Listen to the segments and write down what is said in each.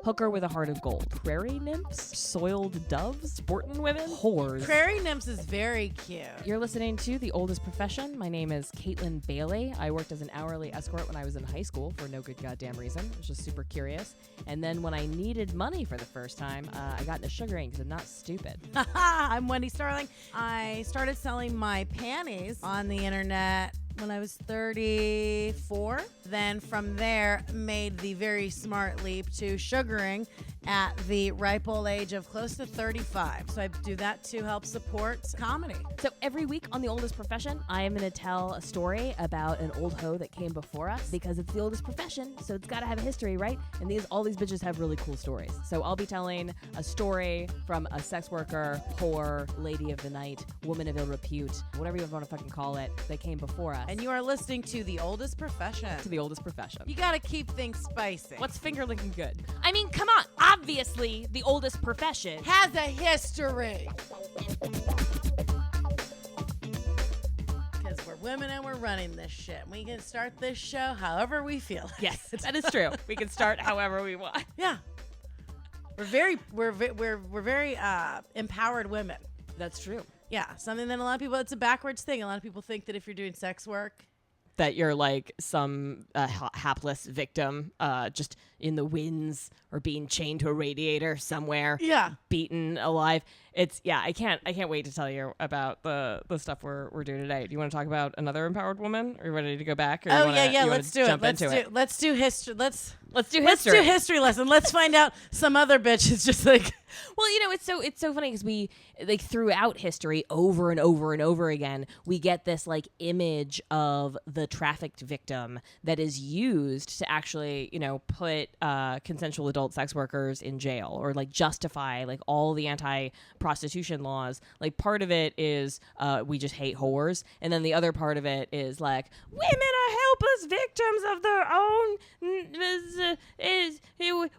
hooker with a heart of gold, prairie nymphs, soiled doves, sportin' women, whores. Prairie nymphs is very cute. You're listening to The Oldest Profession. My name is Kaytlin Bailey. I worked as an hourly escort when I was in high school for no good goddamn reason. I was just super curious. And then when I needed money for the first time, I got into sugaring because I'm not stupid. I'm Wendi Starling. I started selling my panties on the internet when I was 34. Then from there, made the very smart leap to sugaring at the ripe old age of close to 35. So I do that to help support comedy. So every week on The Oldest Profession, I am going to tell a story about an old hoe that came before us because it's the oldest profession, so it's got to have a history, right? And all these bitches have really cool stories. So I'll be telling a story from a sex worker, whore, lady of the night, woman of ill repute, whatever you want to fucking call it, that came before us. And you are listening to The Oldest Profession. To The Oldest Profession. You got to keep things spicy. What's finger licking good? I mean, come on. Obviously, The Oldest Profession has a history. Because we're women and we're running this shit. We can start this show however we feel. Yes, that is true. We can start however we want. Yeah. We're very empowered women. That's true. Yeah, something that a lot of people, it's a backwards thing. A lot of people think that if you're doing sex work, that you're like some hapless victim just in the winds or being chained to a radiator somewhere. Yeah. Beaten alive. I can't wait to tell you about the stuff we're doing today. Do you want to talk about another empowered woman? Are you ready to go back? Or let's do it. Let's do history. Let's do history lesson. Let's find out some other bitch is just like. Well, it's so funny because we like throughout history over and over and over again we get this like image of the trafficked victim that is used to actually put consensual adult sex workers in jail or like justify like all the anti-prostitution laws. Like part of it is we just hate whores, and then the other part of it is like women are helpless victims of their own.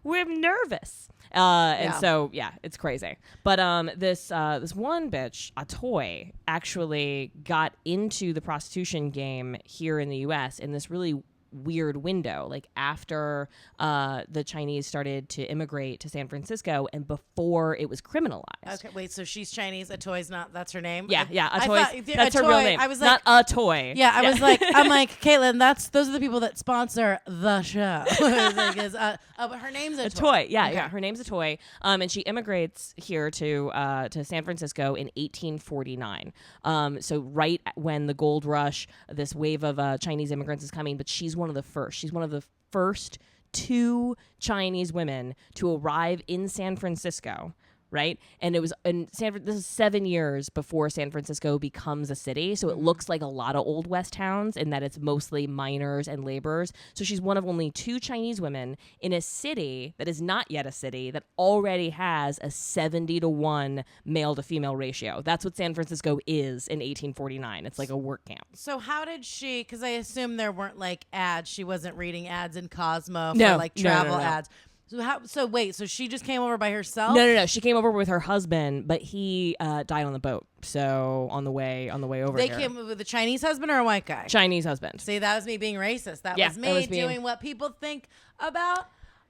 We're nervous. So it's crazy. But this one bitch, a toy, actually got into the prostitution game here in the U.S. in this really weird window, like after the Chinese started to immigrate to San Francisco and before it was criminalized. Okay, wait, so she's Chinese, a toy's not, that's her name? Yeah, a toy, that's her real name. I was like, not a toy. Yeah, I was like, I'm like, Kaytlin, those are the people that sponsor the show. But her name's a toy. Yeah, okay. Yeah, her name's a toy. And she immigrates here to San Francisco in 1849. So right when the gold rush, this wave of Chinese immigrants is coming, but she's one of the first. She's one of the first 2 Chinese women to arrive in San Francisco, right? And it was this is 7 years before San Francisco becomes a city, so it looks like a lot of Old West towns in that it's mostly miners and laborers. So she's one of only 2 Chinese women in a city that is not yet a city that already has a 70-to-1 male to female ratio. That's what San Francisco is in 1849. It's like a work camp. So how did she, because I assume there weren't like ads, she wasn't reading ads in Cosmo for like travel ads. So she just came over by herself? No. She came over with her husband, but he died on the boat. So on the way over they here. Came with a Chinese husband or a white guy? Chinese husband. See, that was me being racist. That was me doing what people think about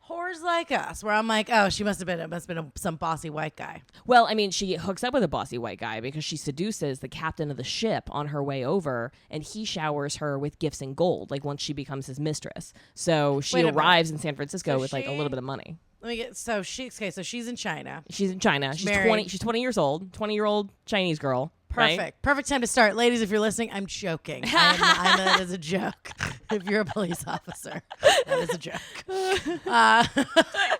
whores like us, where I'm like, oh, it must have been some bossy white guy. Well, I mean, she hooks up with a bossy white guy because she seduces the captain of the ship on her way over, and he showers her with gifts and gold, like once she becomes his mistress. So she arrives in San Francisco with like a little bit of money. Let me get. So she's in China. She's in China. She's 20. She's 20 years old. 20-year-old Chinese girl. Perfect. Right? Perfect time to start. Ladies, if you're listening, I'm joking. That is a joke. If you're a police officer, that is a joke.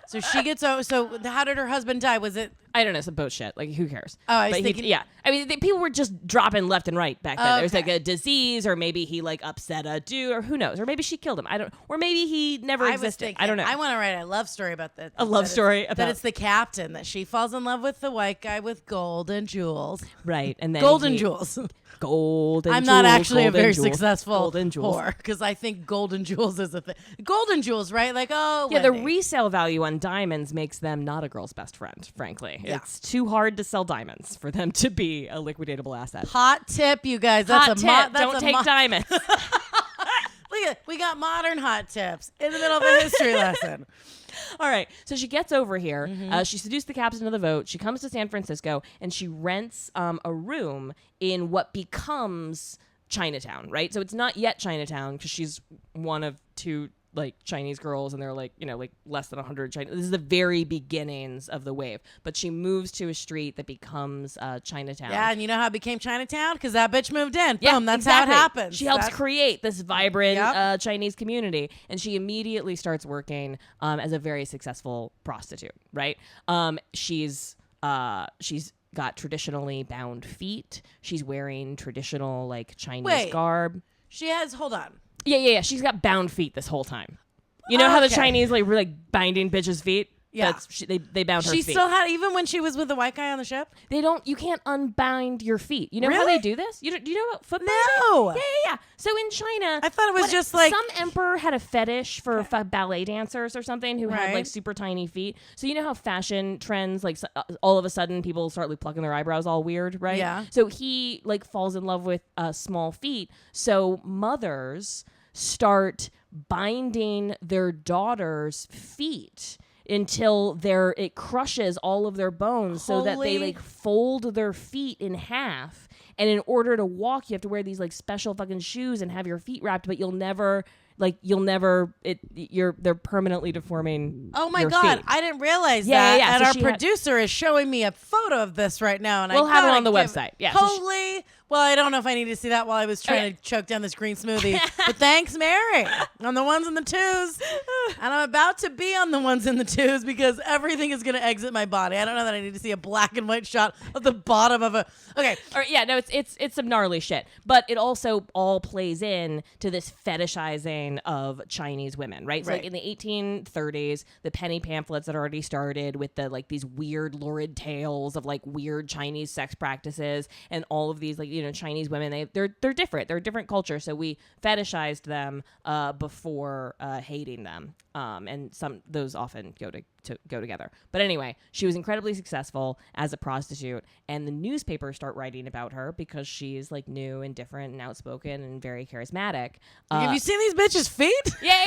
So she gets, so how did her husband die? Was it? I don't know, some boat shit. Like, who cares? Oh, I was thinking. Yeah. I mean, people were just dropping left and right back then. Okay. There was like a disease, or maybe he like upset a dude, or who knows? Or maybe she killed him. Or maybe he never existed. I don't know. I want to write a love story about that. A love story about. That it's the captain, that she falls in love with the white guy with gold and jewels. Right. And then golden jewels. Golden I'm jewels. not actually a very jewels, successful whore, because I think golden jewels is a thing. Golden jewels, right? Like, oh, yeah, Wendi. The resale value on diamonds makes them not a girl's best friend, frankly. Yeah. It's too hard to sell diamonds for them to be a liquidatable asset. Hot tip, you guys. Don't take diamonds. We got modern hot tips in the middle of a history lesson. All right. So she gets over here. She seduced the captain of the vote. She comes to San Francisco and she rents a room in what becomes Chinatown, right? So it's not yet Chinatown because she's one of two like Chinese girls and they're like, like less than 100 Chinese. This is the very beginnings of the wave. But she moves to a street that becomes Chinatown. Yeah, and you know how it became Chinatown? Because that bitch moved in. Yeah, Boom, that's exactly. how it happens. She helps create this vibrant Chinese community, and she immediately starts working as a very successful prostitute, right? She's got traditionally bound feet. She's wearing traditional like Chinese garb. Hold on. Yeah. She's got bound feet this whole time. You know how the Chinese like were like binding bitches' feet? Yeah. They bound her feet. She still had, even when she was with the white guy on the ship? You can't unbind your feet. You know how Really? they do this? Do you know about foot No. binding? Yeah. So in China, I thought it was just like some emperor had a fetish for ballet dancers or something who had like super tiny feet. So you know how fashion trends, like all of a sudden people start like plucking their eyebrows all weird, right? Yeah. So he like falls in love with small feet. So mothers start binding their daughters' feet until it crushes all of their bones so that they like fold their feet in half. And in order to walk, you have to wear these like special fucking shoes and have your feet wrapped, but they're permanently deforming. Oh my your God, feet. I didn't realize that. Yeah. And So our she producer is showing me a photo of this right now. And We'll have it on the website. Yeah. Holy. Well, I don't know if I need to see that while I was trying to choke down this green smoothie. But thanks, Mary, on the ones and the twos. And I'm about to be on the ones and the twos because everything is going to exit my body. I don't know that I need to see a black and white shot of the bottom of a... Okay. Or, yeah, no, it's some gnarly shit. But it also all plays in to this fetishizing of Chinese women, right? So like in the 1830s, the penny pamphlets had already started with the like these weird lurid tales of like weird Chinese sex practices and all of these like, Chinese women, they're different. They're a different culture. So we fetishized them before hating them. And those often go together. But anyway, she was incredibly successful as a prostitute, and the newspapers start writing about her because she's like new and different and outspoken and very charismatic. Have you seen these bitches' feet? Yeah.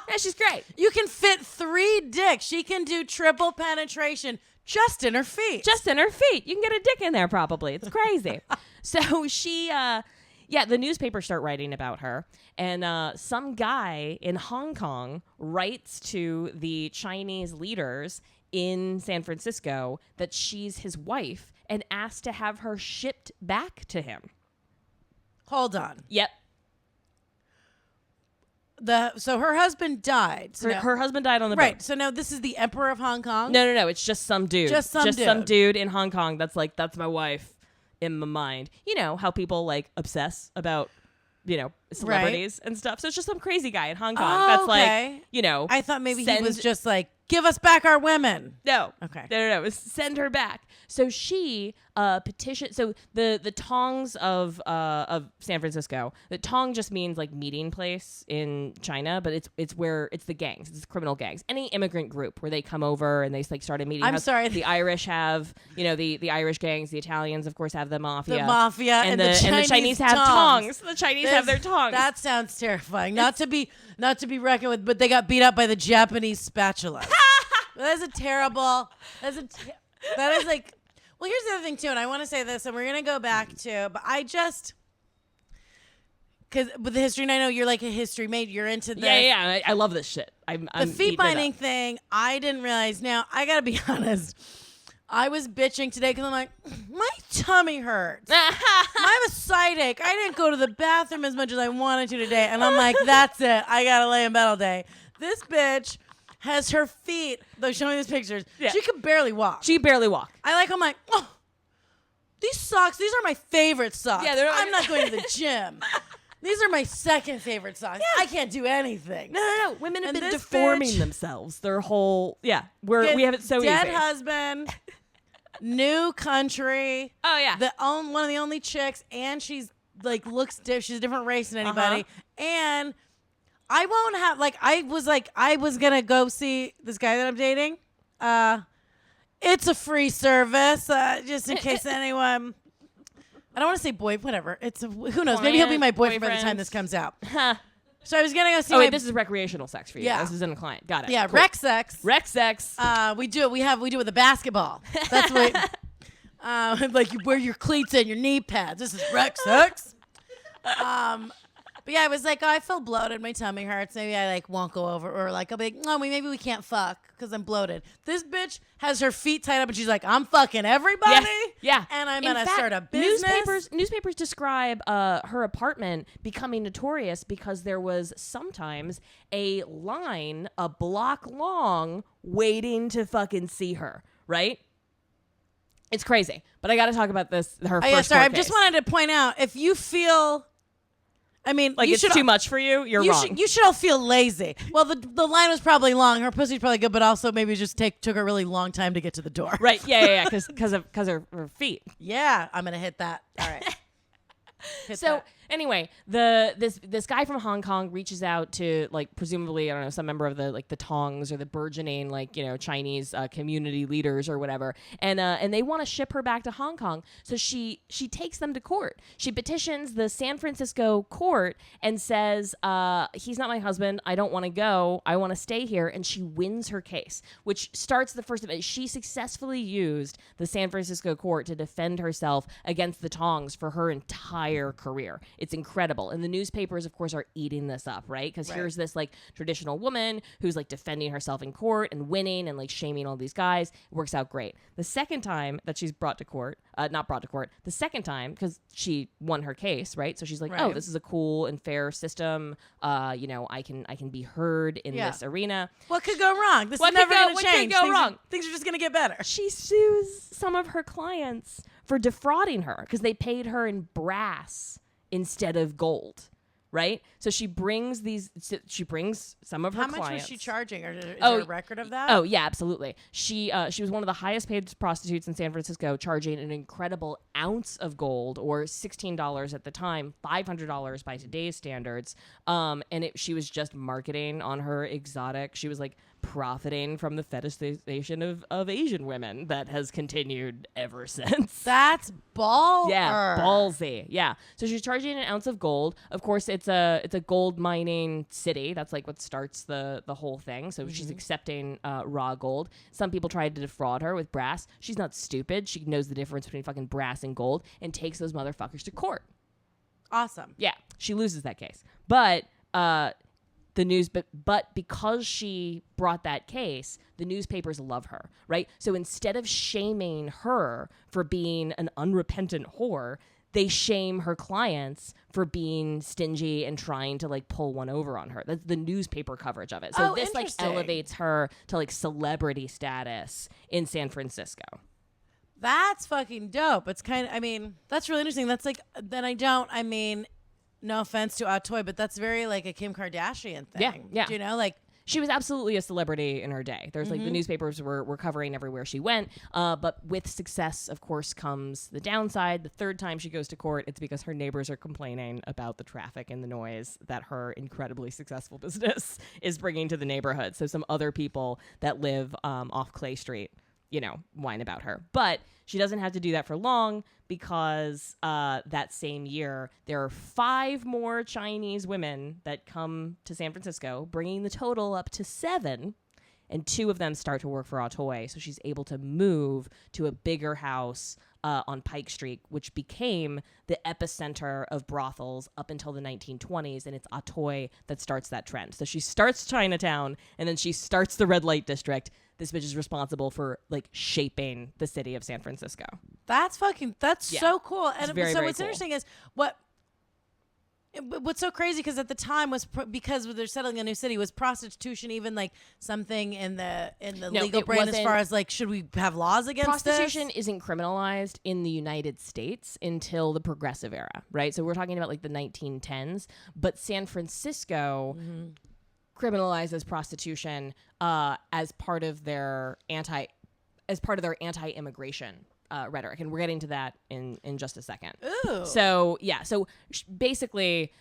Yeah, she's great. You can fit 3 dicks. She can do triple penetration just in her feet. You can get a dick in there probably. It's crazy. So she, the newspapers start writing about her. And some guy in Hong Kong writes to the Chinese leaders in San Francisco that she's his wife and asks to have her shipped back to him. Hold on. Yep. So her husband died. So her husband died on the boat. Right. So now this is the Emperor of Hong Kong? No. It's just some dude. Just some dude in Hong Kong that's like, that's my wife in my mind. You know how people like obsess about, celebrities and stuff. So it's just some crazy guy in Hong Kong that's like, I thought maybe he was just like, give us back our women. No. Okay. No. It was send her back. So she petitioned. So the Tongs of San Francisco. The Tong just means like meeting place in China, but it's where it's the gangs. It's criminal gangs. Any immigrant group where they come over and they like start a meeting. I'm sorry. The Irish have the Irish gangs. The Italians of course have the mafia. The mafia and the Chinese have tongs. The Chinese have their tongs. That sounds terrifying. Not to be reckoned with, but they got beat up by the Japanese Spatulas. That is like. Well, here's the other thing too, and I want to say this, and we're gonna go back to, but because with the history, and I know you're like a history major, you're into this. Yeah. I love this shit. I'm the feet binding thing. I didn't realize. Now I gotta be honest. I was bitching today because I'm like, my tummy hurts. I have a side ache. I didn't go to the bathroom as much as I wanted to today, and I'm like, that's it. I gotta lay in bed all day. This bitch has her feet, though showing these pictures, she could barely walk. I'm like, oh, these socks, these are my favorite socks. Yeah, I'm not going to the gym. These are my second favorite socks. Yeah. I can't do anything. No. Women have been deforming themselves. Their whole, we have it so easy. Dead husband, new country. Oh, yeah. One of the only chicks, and she's like, she's a different race than anybody. And I won't have, I was going to go see this guy that I'm dating. It's a free service, just in case anyone, I don't want to say whatever. Who knows? Maybe he'll be my boyfriend by the time this comes out. So I was gonna go see. Oh wait, this is recreational sex for you. Yeah. This isn't a client. Got it. Yeah, Cool. rec sex. Rec sex. We do it. We do it with a basketball. That's what. Like you wear your cleats and your knee pads. This is rec sex. But yeah, I was like, oh, I feel bloated. My tummy hurts. Maybe I like won't go over, or like I'll be like, no, maybe we can't fuck because I'm bloated. This bitch has her feet tied up and she's like, I'm fucking everybody. Yeah. And I'm In gonna fact, start a business. Newspapers describe her apartment becoming notorious because there was sometimes a line a block long waiting to fucking see her. Right? It's crazy. But I got to talk about this. Her first sorry. I court just case. wanted to point out if you feel. I mean, Like you it's should, too much for you. You're wrong. You should all feel lazy. Well, the line was probably long. Her pussy's probably good, but also maybe just took a really long time to get to the door. Right? Yeah. Because of her feet. Yeah, I'm gonna hit that. All right. Anyway, this guy from Hong Kong reaches out to like presumably I don't know some member of the Tongs or the burgeoning Chinese community leaders or whatever, and they want to ship her back to Hong Kong. So she takes them to court. She petitions the San Francisco court and says he's not my husband. I don't want to go. I want to stay here. And she wins her case, which starts the first of it. She successfully used the San Francisco court to defend herself against the Tongs for her entire career. It's incredible. And the newspapers, of course, are eating this up, right? Because here's this like traditional woman who's like defending herself in court and winning and like shaming all these guys. It works out great. The second time that she's not brought to court, the second time, because she won her case, right? So she's like, oh, this is a cool and fair system. I can be heard in this arena. What could go wrong? This is never going to change. What could go wrong? Things are just going to get better. She sues some of her clients for defrauding her because they paid her in brass instead of gold, right? So she brings some of her clients. How much was she charging? Or is there a record of that? Oh, yeah, absolutely. She was one of the highest paid prostitutes in San Francisco, charging an incredible ounce of gold, or $16 at the time, $500 by today's standards. She was just marketing on her exotic. She was like profiting from the fetishization of Asian women that has continued ever since. That's baller. Yeah, ballsy. Yeah. So she's charging an ounce of gold. Of course, it's a gold mining city. That's like what starts the whole thing. So she's accepting raw gold. Some people tried to defraud her with brass. She's not stupid. She knows the difference between fucking brass and gold and takes those motherfuckers to court. Awesome. Yeah. She loses that case. But but because she brought that case, the newspapers love her, right? So instead of shaming her for being an unrepentant whore, they shame her clients for being stingy and trying to like pull one over on her. That's the newspaper coverage of it. So this like elevates her to like celebrity status in San Francisco. That's fucking dope. It's that's really interesting. That's like, no offense to Atoy, but that's very like a Kim Kardashian thing. Yeah. Do you know, like she was absolutely a celebrity in her day. There's like the newspapers were covering everywhere she went. But with success, of course, comes the downside. The third time she goes to court, it's because her neighbors are complaining about the traffic and the noise that her incredibly successful business is bringing to the neighborhood. So some other people that live off Clay Street, whine about her. But she doesn't have to do that for long because that same year, there are 5 more Chinese women that come to San Francisco, bringing the total up to 7. And 2 of them start to work for Atoy. So she's able to move to a bigger house on Pike Street, which became the epicenter of brothels up until the 1920s. And it's Atoy that starts that trend. So she starts Chinatown, and then she starts the red light district. This bitch is responsible for like shaping the city of San Francisco. That's so cool. And it's very, so very what's cool. interesting is what's so crazy because at the time was because they're settling a new city, was prostitution even like something in the legal brain as far as like, should we have laws against prostitution this? Isn't criminalized in the United States until the progressive era, right? So we're talking about like the 1910s, but San Francisco criminalizes prostitution as part of their anti-immigration rhetoric, and we're getting to that in just a second. Ooh. So basically,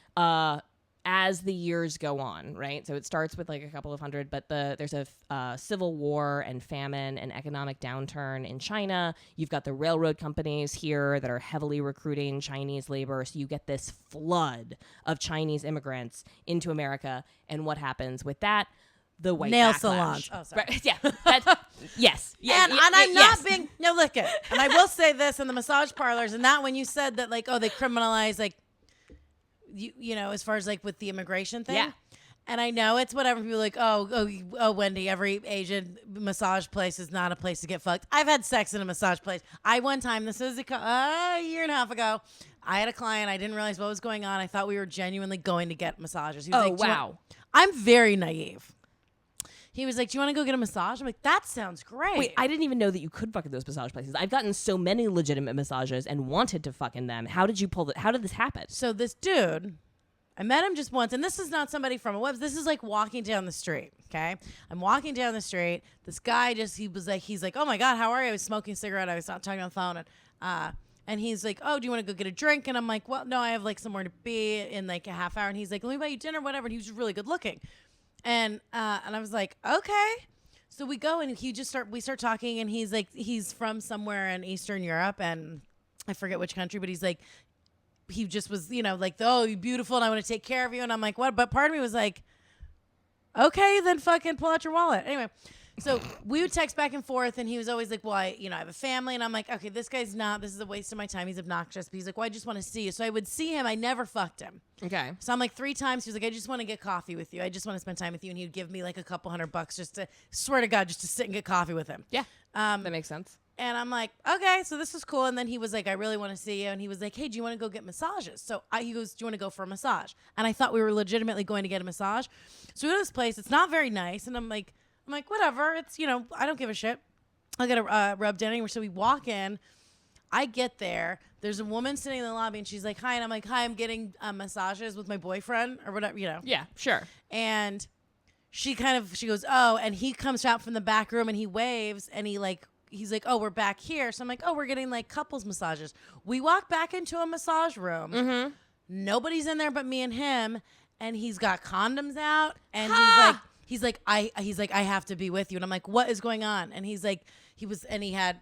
as the years go on, right? So it starts with like a couple of hundred, but there's a civil war and famine and economic downturn in China. You've got the railroad companies here that are heavily recruiting Chinese labor. So you get this flood of Chinese immigrants into America. And what happens with that? The white nail backlash. salons. Oh, sorry. Right. Yeah. Yes. Yeah. And I'm not being no look it. And I will say this in the massage parlors, and that when you said that like, oh, they criminalize like you know, as far as like with the immigration thing. Yeah. And I know it's whatever people are like, oh, Wendi, every Asian massage place is not a place to get fucked. I've had sex in a massage place. One time, this is a year and a half ago, I had a client. I didn't realize what was going on. I thought we were genuinely going to get massages. He was like, wow. I'm very naive. He was like, do you want to go get a massage? I'm like, that sounds great. Wait, I didn't even know that you could fuck at those massage places. I've gotten so many legitimate massages and wanted to fuck in them. How did you pull that? How did this happen? So this dude, I met him just once, and this is not somebody from a web. This is like walking down the street, okay? I'm walking down the street. This guy he's like, oh my God, how are you? I was smoking a cigarette. I was not talking on the phone. And he's like, oh, do you want to go get a drink? And I'm like, well, no, I have like somewhere to be in like a half hour. And he's like, let me buy you dinner, whatever. And he was really good looking. And I was like, okay. So we go and we start talking, and he's like, he's from somewhere in Eastern Europe, and I forget which country, but he's like, he just was, you know, like, oh, you're beautiful and I want to take care of you. And I'm like, what? But part of me was like, okay, then fucking pull out your wallet. Anyway, so we would text back and forth, and he was always like, well, I have a family. And I'm like, okay, this is a waste of my time. He's obnoxious. But he's like, well, I just want to see you. So I would see him. I never fucked him. Okay. So I'm like 3 times. He was like, I just want to get coffee with you. I just want to spend time with you. And he would give me like a couple $100 just to, swear to God, just to sit and get coffee with him. Yeah. That makes sense. And I'm like, okay, so this is cool. And then he was like, I really want to see you. And he was like, hey, do you want to go get massages? So he goes, do you want to go for a massage? And I thought we were legitimately going to get a massage. So we go to this place. It's not very nice. And I'm like, whatever. It's, you know, I don't give a shit. I'll get a rubbed in. So we walk in. I get there. There's a woman sitting in the lobby, and she's like, hi. And I'm like, hi, I'm getting massages with my boyfriend or whatever, you know. Yeah, sure. And she goes, oh, and he comes out from the back room, and he waves, and he's like, oh, we're back here. So I'm like, oh, we're getting like couples massages. We walk back into a massage room. Mm-hmm. Nobody's in there but me and him. And he's got condoms out. And he's like, I have to be with you. And I'm like, what is going on? And he's like, he had,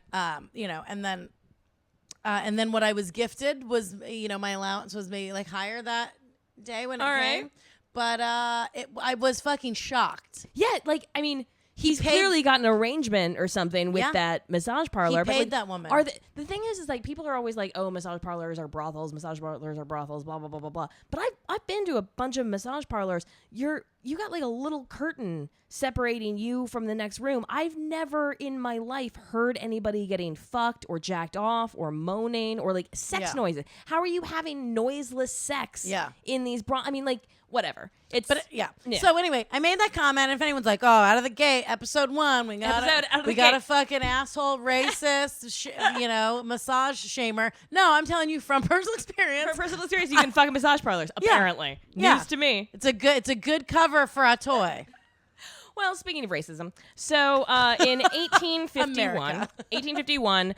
you know, and then what I was gifted was, you know, my allowance was maybe like higher that day when it came. But I was fucking shocked. Yeah, like, I mean, he's clearly got an arrangement or something with that massage parlor. He paid but like, that woman. The thing is like people are always like, oh, massage parlors are brothels, blah, blah, blah, blah, blah. But I've been to a bunch of massage parlors. You got like a little curtain separating you from the next room. I've never in my life heard anybody getting fucked or jacked off or moaning or like sex noises. How are you having noiseless sex in these I mean, like, whatever. Yeah. So anyway, I made that comment. If anyone's like, oh, out of the gate, episode 1, we got a fucking asshole, racist, you know, massage shamer. No, I'm telling you from personal experience. From personal experience, you can fuck massage parlors. Apparently, news to me. It's a good cover for a toy. Well, speaking of racism, so in 1851,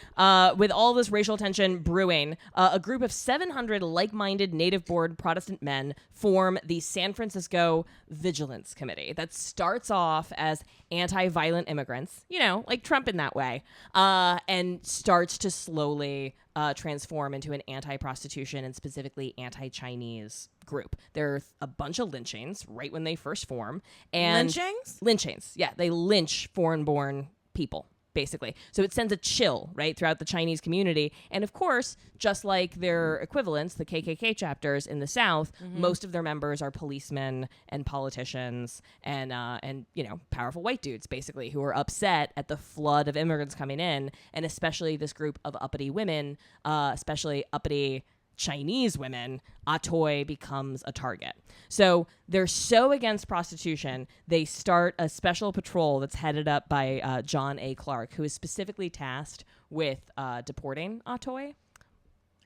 with all this racial tension brewing, a group of 700 like-minded native-born Protestant men form the San Francisco Vigilance Committee that starts off as anti-violent immigrants, you know, like Trump in that way, and starts to slowly transform into an anti-prostitution and specifically anti-Chinese group. There are a bunch of lynchings right when they first form. And lynchings, yeah. They lynch foreign-born people, basically. So it sends a chill, right, throughout the Chinese community. And of course, just like their equivalents, the KKK chapters in the South, most of their members are policemen and politicians and you know, powerful white dudes, basically, who are upset at the flood of immigrants coming in, and especially this group of uppity women, especially uppity Chinese women. Atoy becomes a target. So they're so against prostitution, they start a special patrol that's headed up by John A. Clark, who is specifically tasked with deporting Atoy.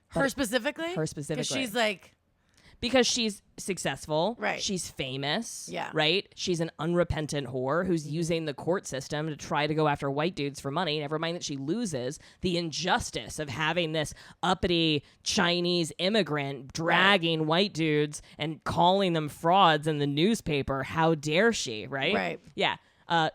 Her specifically? Her specifically. Because she's like Because she's successful. Right. She's famous. Yeah. Right? She's an unrepentant whore who's using the court system to try to go after white dudes for money. Never mind that she loses the injustice of having this uppity Chinese immigrant dragging white dudes and calling them frauds in the newspaper. How dare she? Right? Right. Yeah.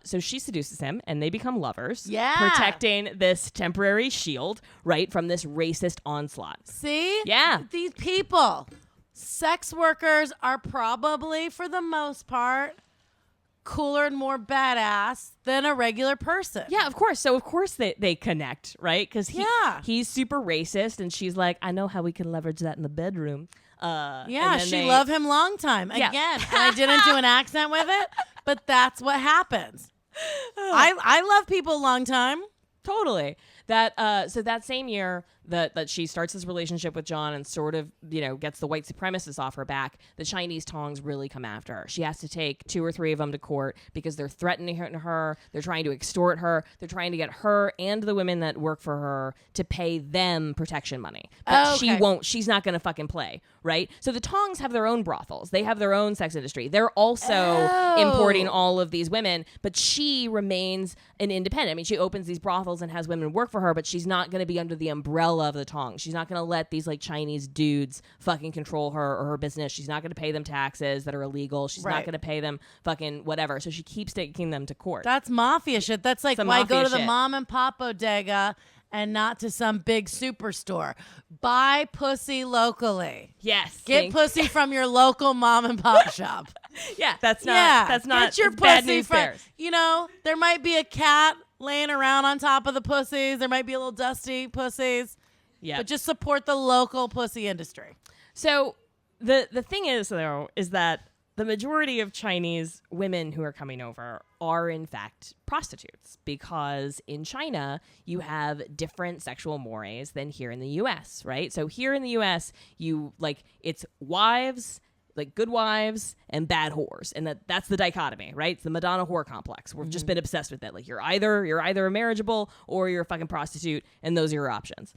So she seduces him, and they become lovers. Yeah. Protecting this temporary shield, right, from this racist onslaught. See? Yeah. These people, sex workers are probably, for the most part, cooler and more badass than a regular person. Yeah, of course. So, of course, they connect, right? Because he's super racist, and she's like, I know how we can leverage that in the bedroom. Yeah, she loved him long time. Yeah. Again, and I didn't do an accent with it, but that's what happens. I love people long time. Totally. That so that same year that she starts this relationship with John and sort of, gets the white supremacists off her back, the Chinese Tongs really come after her. She has to take 2 or 3 of them to court because they're threatening her. They're trying to extort her. They're trying to get her and the women that work for her to pay them protection money. But she won't. She's not going to fucking play, right? So the Tongs have their own brothels. They have their own sex industry. They're also importing all of these women, but she remains an independent. I mean, she opens these brothels and has women work for her, but she's not going to be under the umbrella of the Tongs. She's not going to let these like Chinese dudes fucking control her or her business. She's not going to pay them taxes that are illegal. She's not going to pay them fucking whatever. So she keeps taking them to court. That's mafia shit. That's like, why go to the mom and pop bodega and not to some big superstore? Buy pussy locally. Yes. Get pussy from your local mom and pop shop. Yeah. That's not Get your bad pussy news from, bears. there might be a cat laying around on top of the pussies. There might be a little dusty pussies. Yeah. But just support the local pussy industry. So the thing is, though, is that the majority of Chinese women who are coming over are, in fact, prostitutes, because in China, you have different sexual mores than here in the U.S., right? So here in the U.S., it's wives, like good wives and bad whores, and that's the dichotomy, right? It's the Madonna whore complex. We've just been obsessed with it. Like you're either a marriageable or you're a fucking prostitute, and those are your options.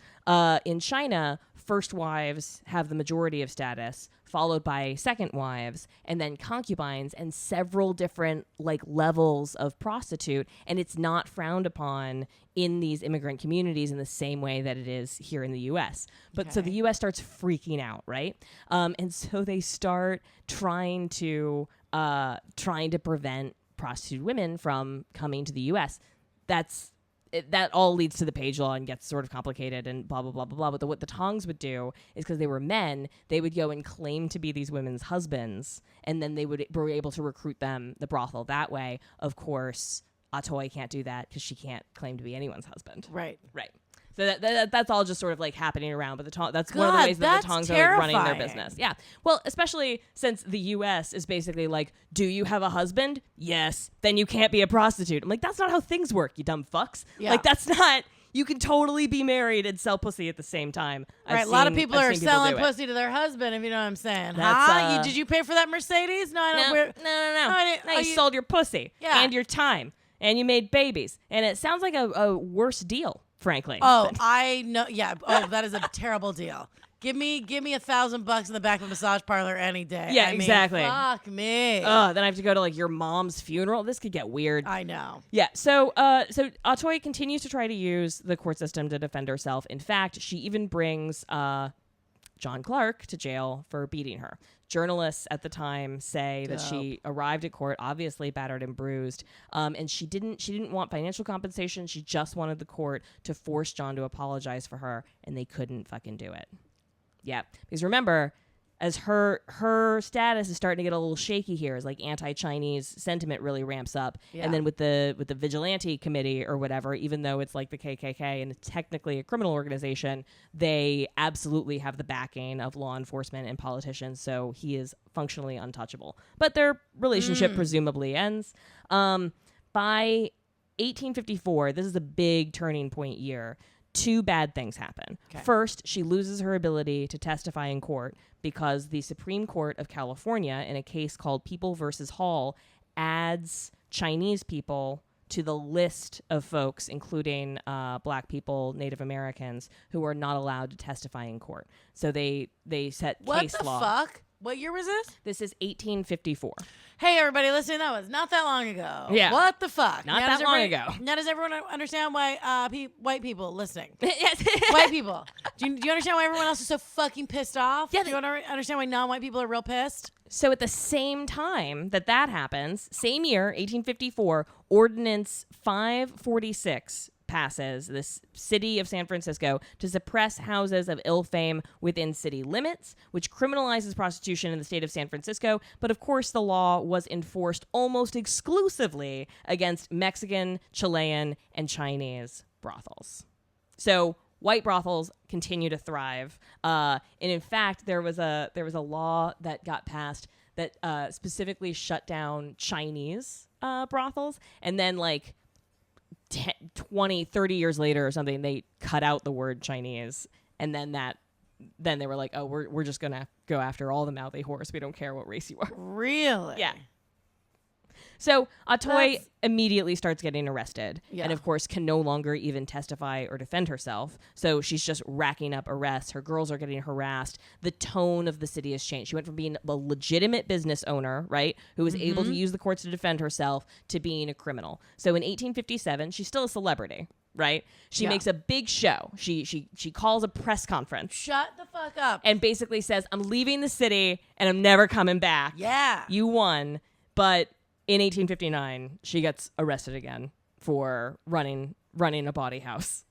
In China, first wives have the majority of status, followed by second wives, and then concubines, and several different levels of prostitute, and it's not frowned upon in these immigrant communities in the same way that it is here in the U.S. But so the U.S. starts freaking out, right? And so they start trying to prevent prostitute women from coming to the U.S. That all leads to the page law and gets sort of complicated and blah, blah, blah, blah, blah. But what the Tongs would do is, because they were men, they would go and claim to be these women's husbands, and then they were able to recruit them, the brothel, that way. Of course, Atoy can't do that because she can't claim to be anyone's husband. Right. Right. So that's all just sort of happening around. But that's one of the ways that the Tongs are running their business. Yeah. Well, especially since the U.S. is basically like, do you have a husband? Yes. Then you can't be a prostitute. I'm like, that's not how things work, you dumb fucks. Yeah. That's not. You can totally be married and sell pussy at the same time. Right. A lot of people are selling pussy to their husband, if you know what I'm saying. Did you pay for that Mercedes? No, I don't. No. You sold your pussy and your time, and you made babies, and it sounds like a worse deal, frankly. Oh, I know. Yeah. Oh, that is a terrible deal. Give me $1,000 in the back of a massage parlor any day. Yeah, exactly. Fuck me. Oh, then I have to go to your mom's funeral. This could get weird. I know. Yeah. So Atoy continues to try to use the court system to defend herself. In fact, she even brings John Clark to jail for beating her. Journalists at the time say that she arrived at court obviously battered and bruised, and she didn't want financial compensation. She just wanted the court to force John to apologize for her, and they couldn't fucking do it. Yeah, because remember, as her status is starting to get a little shaky here, as anti-Chinese sentiment really ramps up, and then with the vigilante committee or whatever, even though it's like the KKK and it's technically a criminal organization, they absolutely have the backing of law enforcement and politicians, so he is functionally untouchable. But their relationship presumably ends. By 1854, this is a big turning point year. 2 bad things happen. Okay. First, she loses her ability to testify in court because the Supreme Court of California, in a case called People versus Hall, adds Chinese people to the list of folks, including Black people, Native Americans, who are not allowed to testify in court. So they set case law. What the fuck? What year was this? This is 1854. Hey, everybody, listen, that was not that long ago. Yeah. What the fuck? Not that long ago. Now, does everyone understand why white people listening? Yes. White people. Do you understand why everyone else is so fucking pissed off? Yeah, Do you understand why non-white people are real pissed? So at the same time that happens, same year, 1854, Ordinance 546 passes this city of San Francisco to suppress houses of ill fame within city limits, which criminalizes prostitution in the state of San Francisco. But of course, the law was enforced almost exclusively against Mexican, Chilean, and Chinese brothels. So white brothels continue to thrive. And in fact, there was a law that got passed that specifically shut down Chinese brothels. And then 20, 30 years later or something, they cut out the word Chinese. And then they were like, oh, we're just going to go after all the mouthy whores. We don't care what race you are. Really? Yeah. So Atoy immediately starts getting arrested and, of course, can no longer even testify or defend herself. So she's just racking up arrests. Her girls are getting harassed. The tone of the city has changed. She went from being a legitimate business owner, right, who was able to use the courts to defend herself, to being a criminal. So in 1857, she's still a celebrity, right? She makes a big show. She calls a press conference. Shut the fuck up. And basically says, I'm leaving the city and I'm never coming back. Yeah. You won. But in 1859, she gets arrested again for running a bawdy house.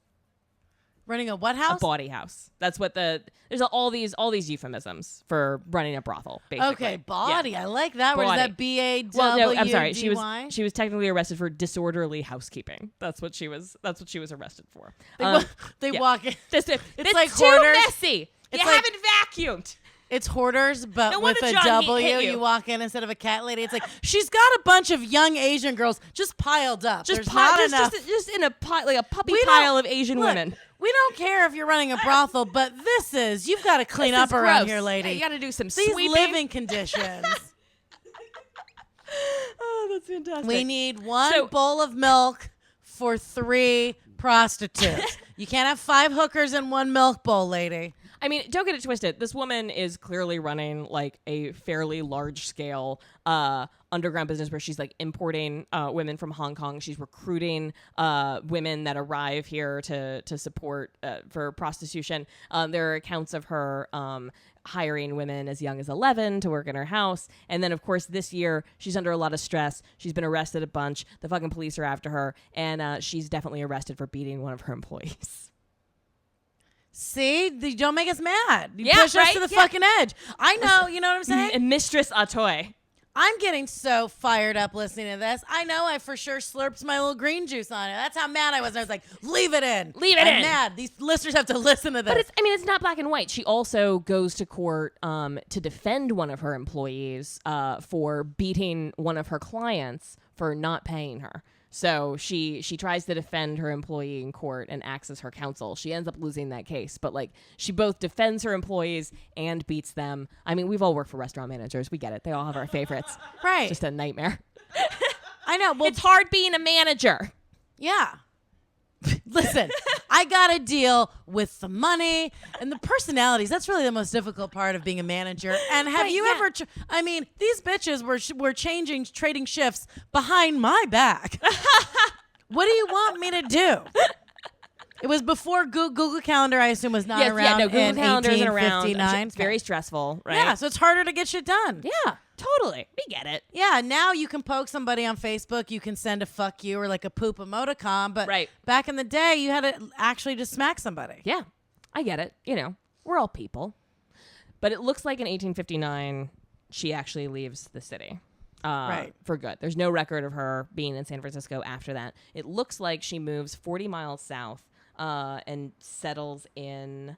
Running a what house? A bawdy house. That's what there's all these euphemisms for running a brothel, basically. Okay, bawdy. Yeah. I like that. Where is that B-A-W-D-Y? Well, no, I'm sorry. She was technically arrested for disorderly housekeeping. That's what she was arrested for. They walk in. It's like too hoarders. messy. It's you like- haven't vacuumed. It's hoarders, but No with wonder a John W. hit you. You walk in instead of a cat lady. It's like, she's got a bunch of young Asian girls just piled up. There's not enough. Just in a pile, like a puppy We pile don't- of Asian look, women. We don't care if you're running a brothel, but you've got to clean This up is around gross. here, lady. Yeah, you got to do some These sweeping. living conditions. Oh, that's fantastic. We need one bowl of milk for 3 prostitutes. You can't have 5 hookers in one milk bowl, lady. I mean, don't get it twisted. This woman is clearly running like a fairly large scale underground business where she's like importing women from Hong Kong. She's recruiting women that arrive here to support for prostitution. There are accounts of her hiring women as young as 11 to work in her house. And then, of course, this year, she's under a lot of stress. She's been arrested a bunch. The fucking police are after her. And she's definitely arrested for beating one of her employees. See? You don't make us mad. You Yeah, push us right? to the Yeah. fucking edge. I know. You know what I'm saying? And Mistress Atoy. I'm getting so fired up listening to this. I know I for sure slurped my little green juice on it. That's how mad I was. I was like, leave it in. I'm mad. These listeners have to listen to this. But it's not black and white. She also goes to court to defend one of her employees for beating one of her clients for not paying her. So she tries to defend her employee in court and acts as her counsel. She ends up losing that case, but like she both defends her employees and beats them. I mean, we've all worked for restaurant managers. We get it. They all have our favorites. Right. It's just a nightmare. I know. Well, It's hard being a manager. yeah. Listen, I got to deal with the money and the personalities. That's really the most difficult part of being a manager. And have you ever? I mean, these bitches were trading shifts behind my back. What do you want me to do? It was before Google Calendar, I assume, was not around. No, Google in Calendar isn't around. 1859. It's very stressful, right? Yeah, so it's harder to get shit done. Yeah, totally. We get it. Yeah, now you can poke somebody on Facebook. You can send a fuck you or like a poop emoticon. But back in the day, you had to actually just smack somebody. Yeah, I get it. You know, we're all people. But it looks like in 1859, she actually leaves the city. For good. There's no record of her being in San Francisco after that. It looks like she moves 40 miles south and settles in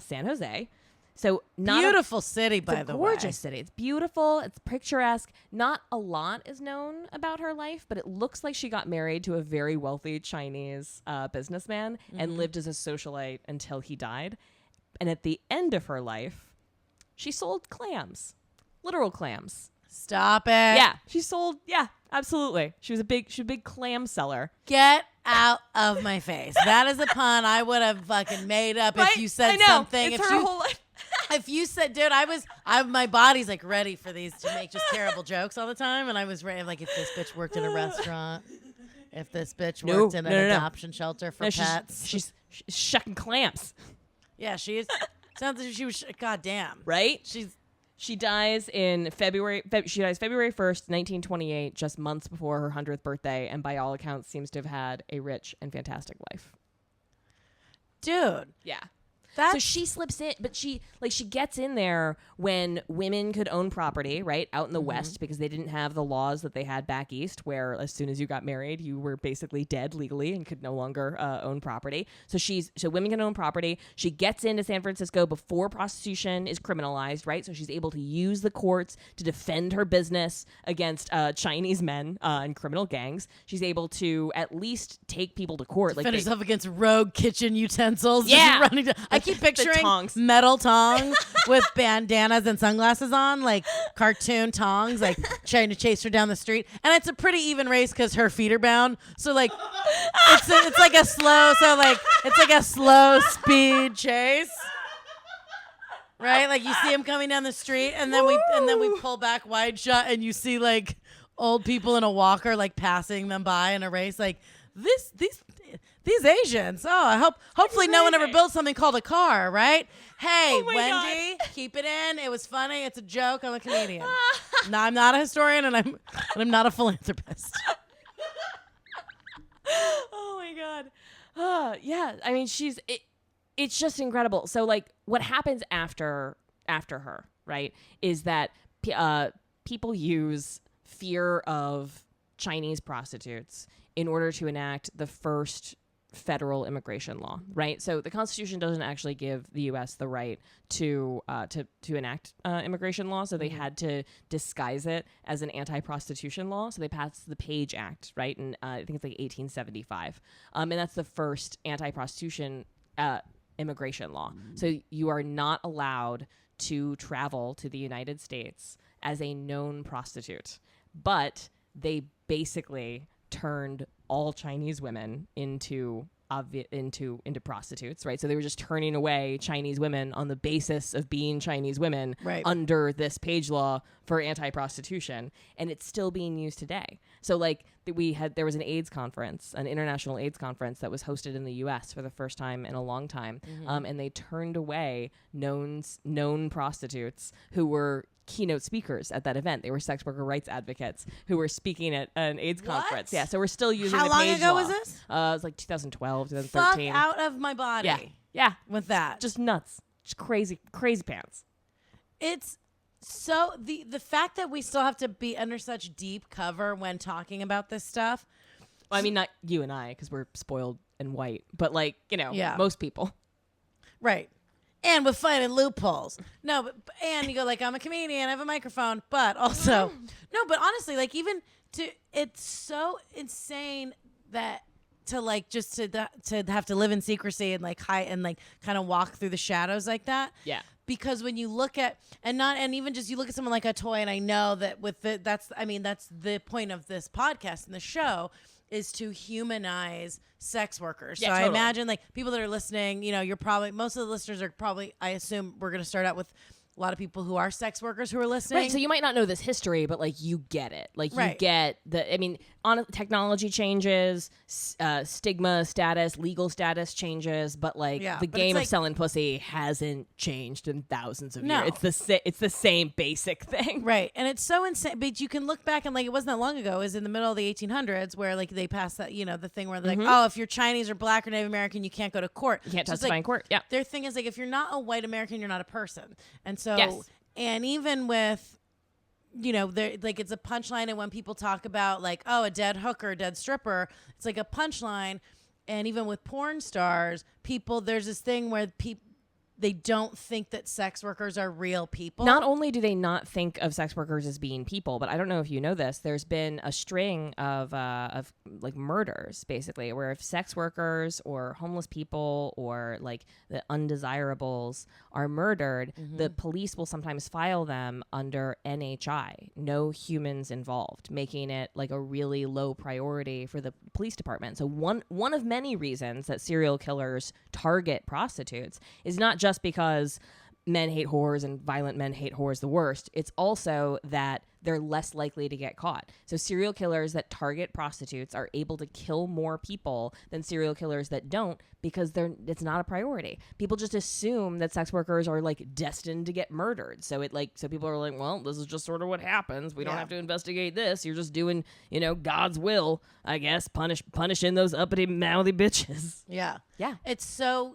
San Jose. So beautiful city, by the way. Gorgeous city. It's beautiful. It's picturesque. Not a lot is known about her life, but it looks like she got married to a very wealthy Chinese businessman and lived as a socialite until he died. And at the end of her life, she sold clams, literal clams. Stop it. Yeah, she sold. Yeah, absolutely. She was a big clam seller. Get out of my face. That is a pun I would have fucking made up if you said something. It's her whole life. If you said, dude, my body's like ready for these to make just terrible jokes all the time, and I was ready. Like, if this bitch worked in a restaurant, if this bitch worked in an adoption shelter for pets, she's shucking clamps. Yeah, she is. Sounds like she was. Goddamn, right? She dies in February. She dies February 1st, 1928, just months before her 100th birthday, and by all accounts, seems to have had a rich and fantastic life. Dude, yeah. So she slips in, but she gets in there when women could own property, right, out in the West, because they didn't have the laws that they had back East, where as soon as you got married, you were basically dead legally and could no longer own property. So women can own property. She gets into San Francisco before prostitution is criminalized, right? So she's able to use the courts to defend her business against Chinese men and criminal gangs. She's able to at least take people to court. Defend herself against rogue kitchen utensils. Yeah. Just running I keep picturing metal tongs with bandanas and sunglasses on, like cartoon tongs, like trying to chase her down the street. And it's a pretty even race because her feet are bound. So like, it's like a slow speed chase, right? Like you see him coming down the street, and then we pull back wide shot, and you see like old people in a walker like passing them by in a race, like these Asians. Oh, hopefully no one ever built something called a car, right? Hey, Wendi, keep it in. It was funny. It's a joke. I'm a comedian. No, I'm not a historian, and I'm not a philanthropist. Oh my God. Yeah. I mean, it's just incredible. So like what happens after her, right, is that people use fear of Chinese prostitutes in order to enact the first federal immigration law, right? So the Constitution doesn't actually give the U.S. the right to enact immigration law, so they had to disguise it as an anti-prostitution law. So they passed the Page Act, right? And I think it's like 1875, and that's the first anti-prostitution immigration law. So you are not allowed to travel to the United States as a known prostitute, but they basically turned all Chinese women into prostitutes, right? So they were just turning away Chinese women on the basis of being Chinese women under this Page law for anti-prostitution, and it's still being used today. So like there was an AIDS conference, an international AIDS conference that was hosted in the U.S. for the first time in a long time, and they turned away known prostitutes who were keynote speakers at that event. They were sex worker rights advocates who were speaking at an AIDS conference. Yeah, so we're still using the Page law. How long ago was this? It was like 2012, 2013. Fuck out of my body. Yeah. With that. Just nuts. Just crazy pants. It's so the fact that we still have to be under such deep cover when talking about this stuff. Well, I mean, not you and I, because we're spoiled and white, but like, most people. Right. And with finding loopholes. No, and you go like, I'm a comedian, I have a microphone, but also, no, but honestly, like it's so insane that to like just to have to live in secrecy and like hide and like kind of walk through the shadows like that. Yeah. Because when you look at and even just you look at someone like a toy, and I know that that's the point of this podcast and the show is to humanize sex workers. Yeah, so totally. I imagine like people that are listening, you're probably, most of the listeners are probably, I assume we're going to start out with a lot of people who are sex workers who are listening. Right. So you might not know this history, but like you get it. Like you get technology changes, stigma status, legal status changes, but like the game of selling pussy hasn't changed in thousands of years. It's the same basic thing. Right. And it's so insane. But you can look back and like it wasn't that long ago. It was in the middle of the 1800s where like they passed that, the thing where they're like, oh, if you're Chinese or black or Native American, you can't go to court. You can't testify in court. Yeah. Their thing is like if you're not a white American, you're not a person. And so, and even with, like it's a punchline. And when people talk about like, oh, a dead hooker, a dead stripper, it's like a punchline. And even with porn stars, there's this thing where they don't think that sex workers are real people. Not only do they not think of sex workers as being people, but I don't know if you know this, there's been a string of like murders, basically, where if sex workers or homeless people or like the undesirables are murdered, the police will sometimes file them under NHI, no humans involved, making it like a really low priority for the police department. So one of many reasons that serial killers target prostitutes is not just because men hate whores and violent men hate whores the worst. It's also that they're less likely to get caught. So serial killers that target prostitutes are able to kill more people than serial killers that don't, because it's not a priority. People just assume that sex workers are like destined to get murdered. So people are like, well, this is just sort of what happens. We don't have to investigate this. You're just doing, God's will, I guess, punishing those uppity mouthy bitches. Yeah. Yeah. It's so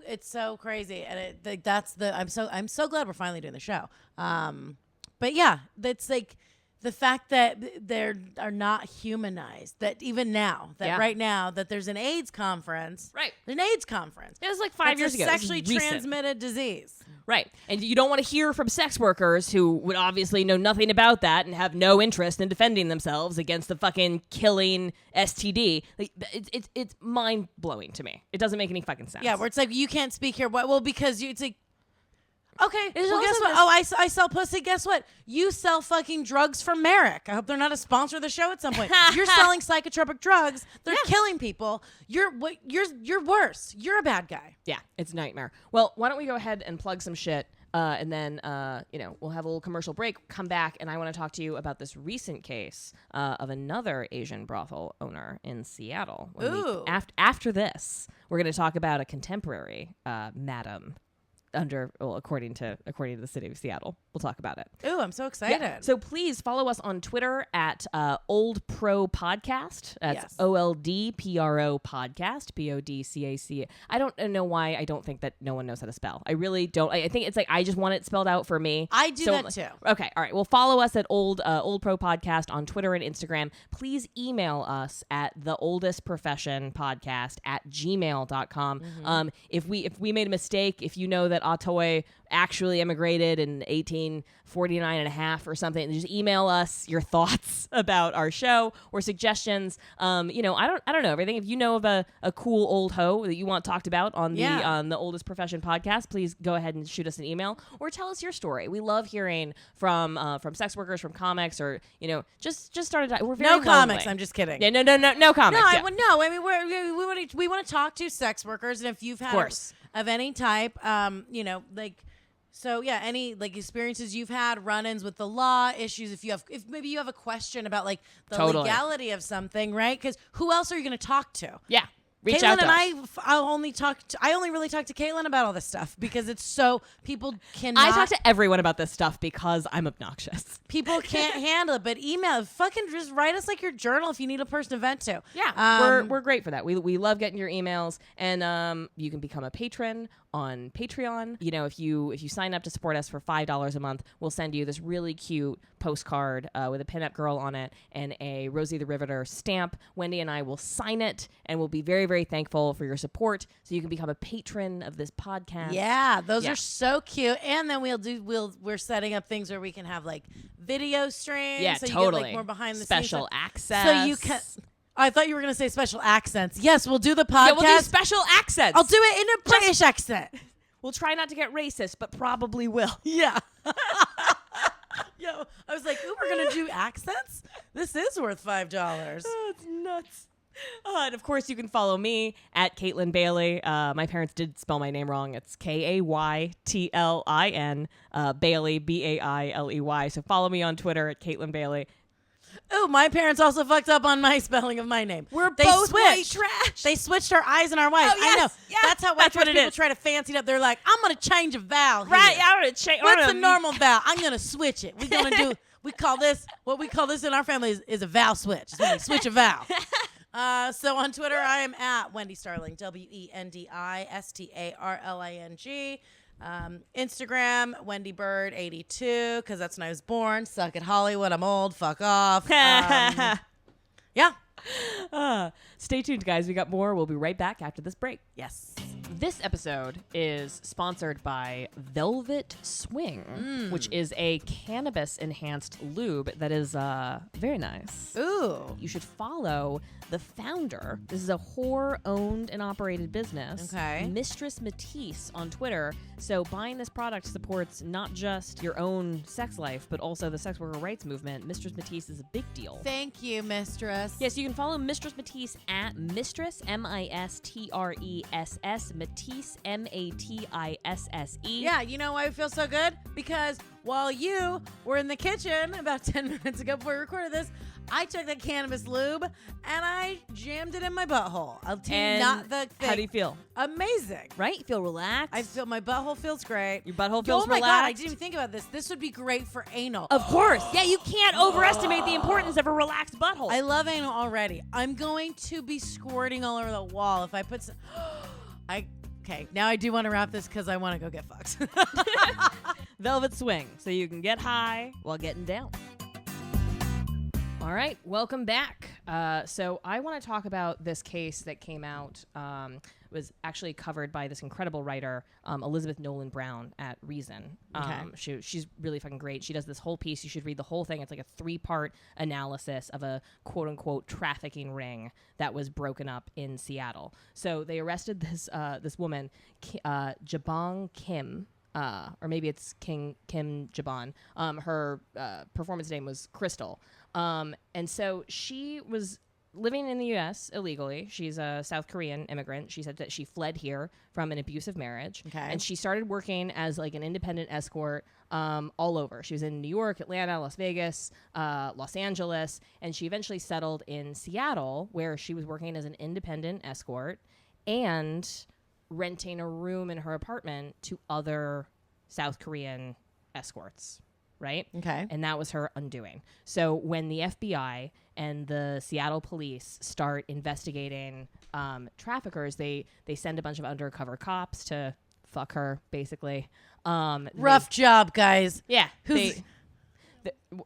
crazy. And I'm so glad we're finally doing the show. But yeah, that's like the fact that they are not humanized, that even now, right now, that there's an AIDS conference. Right. There's an AIDS conference. It was like 5 years ago. It's a sexually transmitted disease. Right. And you don't want to hear from sex workers who would obviously know nothing about that and have no interest in defending themselves against the fucking killing STD. Like, it's mind-blowing to me. It doesn't make any fucking sense. Yeah, where it's like, you can't speak here. Well, because it's like, okay, well, guess what? I sell pussy. Guess what? You sell fucking drugs from Merrick. I hope they're not a sponsor of the show at some point. You're selling psychotropic drugs. They're killing people. You're worse. You're a bad guy. Yeah, it's a nightmare. Well, why don't we go ahead and plug some shit, and then we'll have a little commercial break. Come back, and I want to talk to you about this recent case of another Asian brothel owner in Seattle. Ooh. After this, we're going to talk about a contemporary madam. According to the city of Seattle. We'll talk about it. Ooh, I'm so excited. Yeah. So please follow us on Twitter at Old Pro Podcast. That's OLDPRO Podcast, PODCAC. I don't know why I don't think that no one knows how to spell. I really don't. I think it's like I just want it spelled out for me. I do that too. Okay, all right. Well, follow us at Old Pro Podcast on Twitter and Instagram. Please email us at theoldestprofessionpodcast@gmail.com. Mm-hmm. If we made a mistake, if you know that Atoy actually immigrated in 1849 and a half or something, just email us your thoughts about our show or suggestions. I don't know everything. If you know of a cool old hoe that you want talked about on the Oldest Profession podcast, please go ahead and shoot us an email or tell us your story. We love hearing from sex workers, from comics, or just started. We're very no comics. lonely. I'm just kidding. Yeah, no comics. No, I mean we want to talk to sex workers, and if you've had of any type, So yeah, any like experiences you've had, run-ins with the law, issues. If maybe you have a question about like the legality of something, right? Because who else are you going to talk to? Yeah, reach Kaytlin out to and us. I only really talk to Kaytlin about all this stuff because it's so people cannot. I talk to everyone about this stuff because I'm obnoxious. People can't handle it, but email, fucking just write us like your journal if you need a person to vent to. Yeah, we're great for that. We love getting your emails, and you can become a patron on Patreon. If you sign up to support us for $5 a month, we'll send you this really cute postcard with a pinup girl on it and a Rosie the Riveter stamp. Wendi and I will sign it, and we'll be very, very thankful for your support. So you can become a patron of this podcast. Yeah, those are so cute. And then we're setting up things where we can have like video streams. Yeah, so totally. You get like more behind the scenes special access. So you can. I thought you were going to say special accents. Yes, we'll do the podcast. Yeah, we'll do special accents. I'll do it in a British accent. We'll try not to get racist, but probably will. Yeah. Yo, I was like, ooh, we're going to do accents? This is worth $5. Oh, it's nuts. And of course, you can follow me at Kaytlin Bailey. My parents did spell my name wrong. It's Kaytlin Bailey, Bailey. So follow me on Twitter at Kaytlin Bailey. Oh, my parents also fucked up on my spelling of my name. We're both white trash. They switched our I's and our Y's. Oh, yes, I know. yes. That's how white trash people try to fancy it up. They're like, I'm going to change a vowel here. Right, I'm going to change. What's the normal vowel? I'm going to switch it. We're going to do, what we call this in our family is a vowel switch. It's when we switch a vowel. So on Twitter, I am at Wendi Starling, WendiStarling. Instagram, Wendi Bird 82, because that's when I was born. Suck it, Hollywood. I'm old. Fuck off. Yeah. Stay tuned, guys. We got more. We'll be right back after this break. Yes. This episode is sponsored by Velvet Swing, which is a cannabis-enhanced lube that is very nice. Ooh. You should follow The founder, this is a whore-owned and operated business, Okay. Mistress Matisse on Twitter. So buying this product supports not just your own sex life, but also the sex worker rights movement. Mistress Matisse is a big deal. Thank you, mistress. Yes, you can follow Mistress Matisse at Mistress, M-I-S-T-R-E-S-S, Matisse, M-A-T-I-S-S-E. Yeah, you know why I feel so good? Because while you were in the kitchen about 10 minutes ago before we recorded this, I took that cannabis lube and I jammed it in my butthole. I'll tell you, And not the thing. how do you feel? Amazing. Right? You feel relaxed? I feel my butthole feels great. Your butthole feels Oh my relaxed? God, I didn't even think about this. This would be great for anal. Of course. Yeah, you can't overestimate the importance of a relaxed butthole. I love anal already. I'm going to be squirting all over the wall if I put some. Okay, now I do want to wrap this because I want to go get fucked. Velvet swing, so you can get high while getting down. All right, welcome back. So I want to talk about this case that came out, was actually covered by this incredible writer, Elizabeth Nolan Brown at Reason. She's really fucking great. She does this whole piece. You should read the whole thing. It's like a 3-part analysis of a quote-unquote trafficking ring that was broken up in Seattle. So they arrested this woman, Jabong Kim, or maybe it's Kim Jabon. Her performance name was Crystal. And so she was living in the U.S. illegally. She's a South Korean immigrant. She said that she fled here from an abusive marriage. Okay. And she started working as like an independent escort all over. She was in New York, Atlanta, Las Vegas, Los Angeles, and she eventually settled in Seattle, where she was working as an independent escort and renting a room in her apartment to other South Korean escorts. Right? Okay. And that was her undoing. So when the FBI and the Seattle police start investigating traffickers, they send a bunch of undercover cops to fuck her, basically. Rough job, guys. Yeah.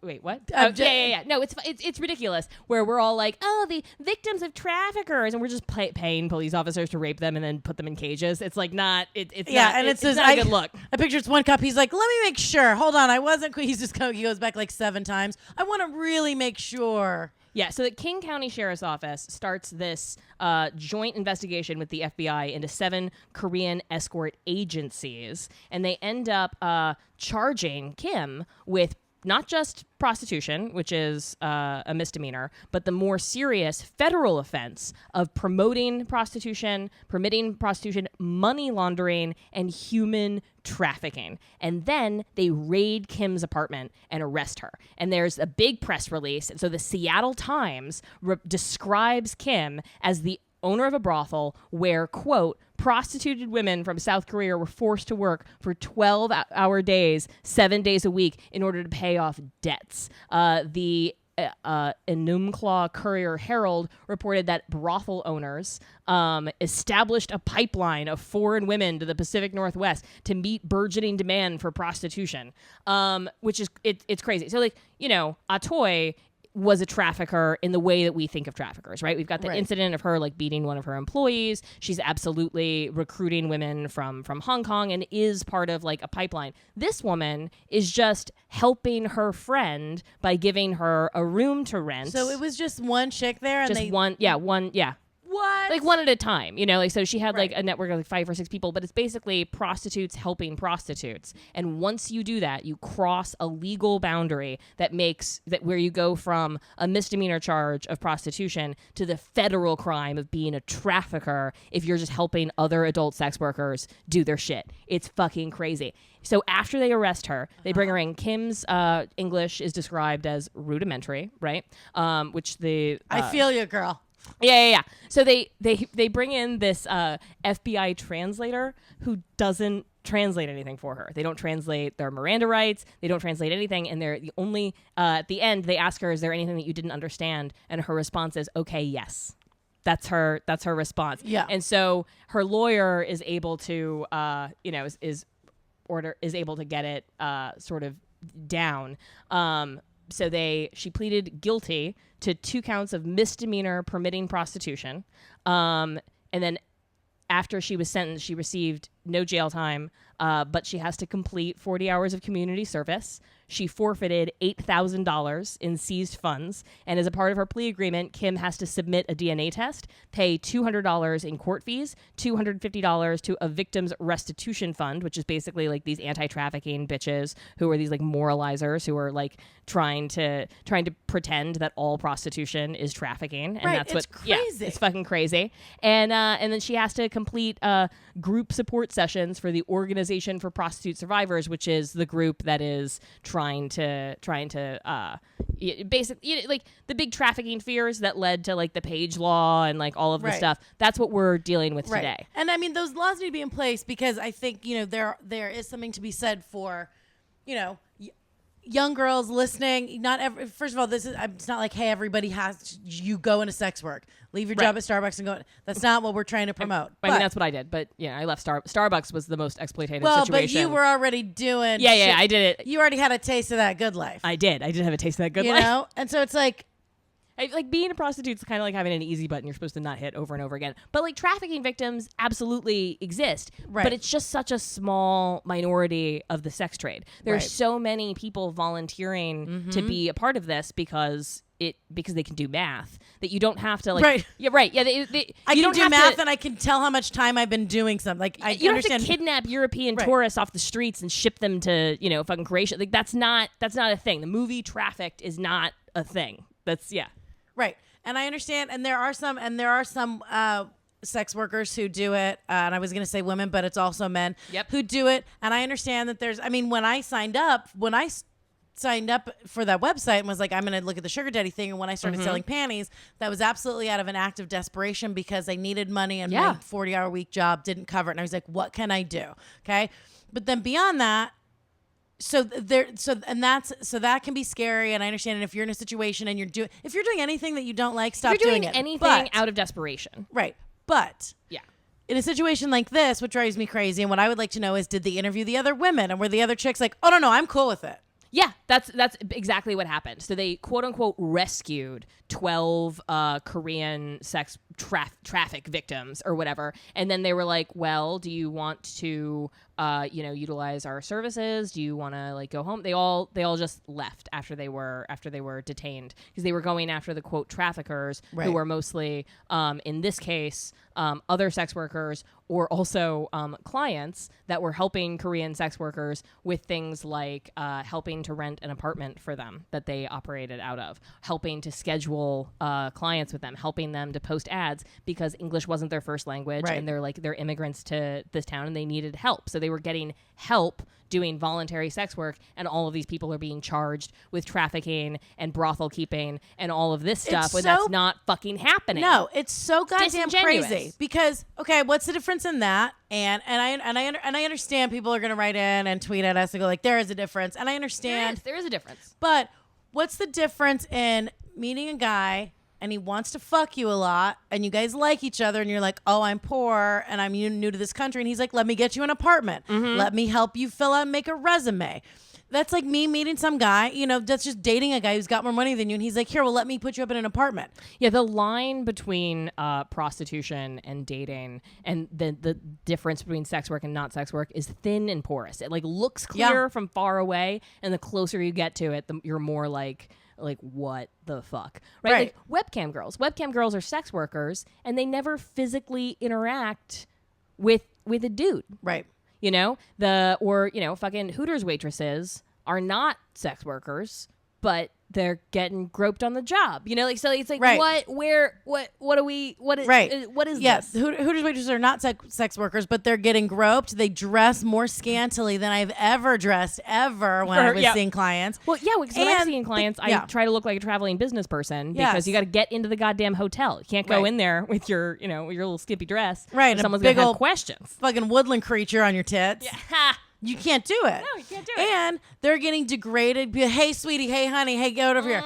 Wait, what? Yeah. No, it's ridiculous. Where we're all like, oh, the victims of traffickers, and we're just paying police officers to rape them and then put them in cages. It's like not. It's not a good look. I picture it's one cop. He's like, let me make sure. Hold on, I wasn't. He goes back like 7 times. I want to really make sure. Yeah, so the King County Sheriff's Office starts this joint investigation with the FBI into 7 Korean escort agencies, and they end up charging Kim with not just prostitution, which is a misdemeanor, but the more serious federal offense of promoting prostitution, permitting prostitution, money laundering, and human trafficking. And then they raid Kim's apartment and arrest her. And there's a big press release. And so the Seattle Times describes Kim as the owner of a brothel where, quote, prostituted women from South Korea were forced to work for 12-hour days, 7 days a week in order to pay off debts. The Enumclaw Courier Herald reported that brothel owners established a pipeline of foreign women to the Pacific Northwest to meet burgeoning demand for prostitution, which is it's crazy. So, like, you know, Atoy was a trafficker in the way that we think of traffickers, right? We've got the incident of her like beating one of her employees. She's absolutely recruiting women from Hong Kong and is part of like a pipeline. This woman is just helping her friend by giving her a room to rent. So it was just one chick there, and one. What? Like one at a time, you know, like, so she had like a network of like 5 or 6 people, but it's basically prostitutes helping prostitutes. And once you do that, you cross a legal boundary that makes that where you go from a misdemeanor charge of prostitution to the federal crime of being a trafficker if you're just helping other adult sex workers do their shit. It's fucking crazy. So after they arrest her, they bring her in. Kim's English is described as rudimentary, right? Which the I feel you, girl. Yeah. So they bring in this FBI translator who doesn't translate anything for her. They don't translate their Miranda rights. They don't translate anything. And they're the only at the end they ask her, "Is there anything that you didn't understand?" And her response is, "Okay, yes." That's her response. Yeah. And so her lawyer is able to is able to get it sort of down. So she pleaded guilty to 2 counts of misdemeanor permitting prostitution. And then after she was sentenced, she received no jail time, but she has to complete 40 hours of community service. She forfeited $8,000 in seized funds. And as a part of her plea agreement, Kim has to submit a DNA test, pay $200 in court fees, $250 to a victim's restitution fund, which is basically like these anti-trafficking bitches who are these like moralizers who are like trying to pretend that all prostitution is trafficking. And that's it's what, crazy. Yeah, it's fucking crazy. And then she has to complete group support sessions for the Organization for Prostitute Survivors, which is the group that is trying to basically like the big trafficking fears that led to like the Page Law and like all of the stuff. That's what we're dealing with today. And I mean, those laws need to be in place because I think, you know, there is something to be said for, you know, young girls listening. First of all, it's not like, hey, everybody you go into sex work, leave your job at Starbucks and go. That's not what we're trying to promote. I mean, that's what I did. But yeah, I left Starbucks was the most exploitative situation. situation. But you were already doing. Yeah, I did it. You already had a taste of that good life. I did have a taste of that good life. You know? And so it's like, like being a prostitute is kind of like having an easy button you're supposed to not hit over and over again. But like trafficking victims absolutely exist. Right. But it's just such a small minority of the sex trade. There's so many people volunteering to be a part of this because they can do math that you don't have to like. Right. Yeah. Right. Yeah. I can do math and I can tell how much time I've been doing something. Like you don't have to kidnap European tourists off the streets and ship them to fucking Croatia. Like that's not a thing. The movie Trafficked is not a thing. That's Right. And I understand. And there are some sex workers who do it. And I was going to say women, but it's also men who do it. And I understand that when I signed up for that website and was like, I'm going to look at the sugar daddy thing. And when I started selling panties, that was absolutely out of an act of desperation because I needed money and my 40-hour week job didn't cover it. And I was like, what can I do? Okay. But then beyond that, so that can be scary, and I understand. And if you're in a situation and if you're doing anything that you don't like, stop doing it. Anything out of desperation, right? But in a situation like this, what drives me crazy, and what I would like to know is, did they interview the other women, and were the other chicks like, oh no, I'm cool with it? Yeah, that's exactly what happened. So they quote unquote rescued 12 Korean sex traffic victims or whatever, and then they were like, well, do you want to utilize our services? Do you want to like go home? They all just left after they were detained because they were going after the quote traffickers who were mostly in this case other sex workers or also clients that were helping Korean sex workers with things like helping to rent an apartment for them that they operated out of, helping to schedule clients with them, helping them to post ads because English wasn't their first language and they're immigrants to this town and they needed help. So they were getting help doing voluntary sex work, and all of these people are being charged with trafficking and brothel keeping and all of this stuff when that's not fucking happening. No, it's so goddamn crazy because what's the difference in that? And I understand people are going to write in and tweet at us and go like, there is a difference, and I understand there is a difference. But what's the difference in meeting a guy and he wants to fuck you a lot and you guys like each other and you're like, oh, I'm poor and I'm new to this country, and he's like, let me get you an apartment. Let me help you fill out and make a resume. That's like me meeting some guy, that's just dating a guy who's got more money than you, and he's like, here, well, let me put you up in an apartment. Yeah, the line between prostitution and dating and the difference between sex work and not sex work is thin and porous. It like looks clear from far away, and the closer you get to it, you're more like what the fuck, right? Like webcam girls are sex workers and they never physically interact with a dude, right? Fucking Hooters waitresses are not sex workers, but they're getting groped on the job, so it's like, what is yes, this? Hooters waitresses are not sex workers, but they're getting groped. They dress more scantily than I've ever dressed when I was seeing clients. Well, yeah, because when I'm seeing clients, I try to look like a traveling business person because you got to get into the goddamn hotel. You can't go in there with your, your little skimpy dress. Right. Someone's going to have questions. Fucking woodland creature on your tits. Yeah. You can't do it. No, you can't do it. And they're getting degraded. Hey, sweetie. Hey, honey. Hey, get over here.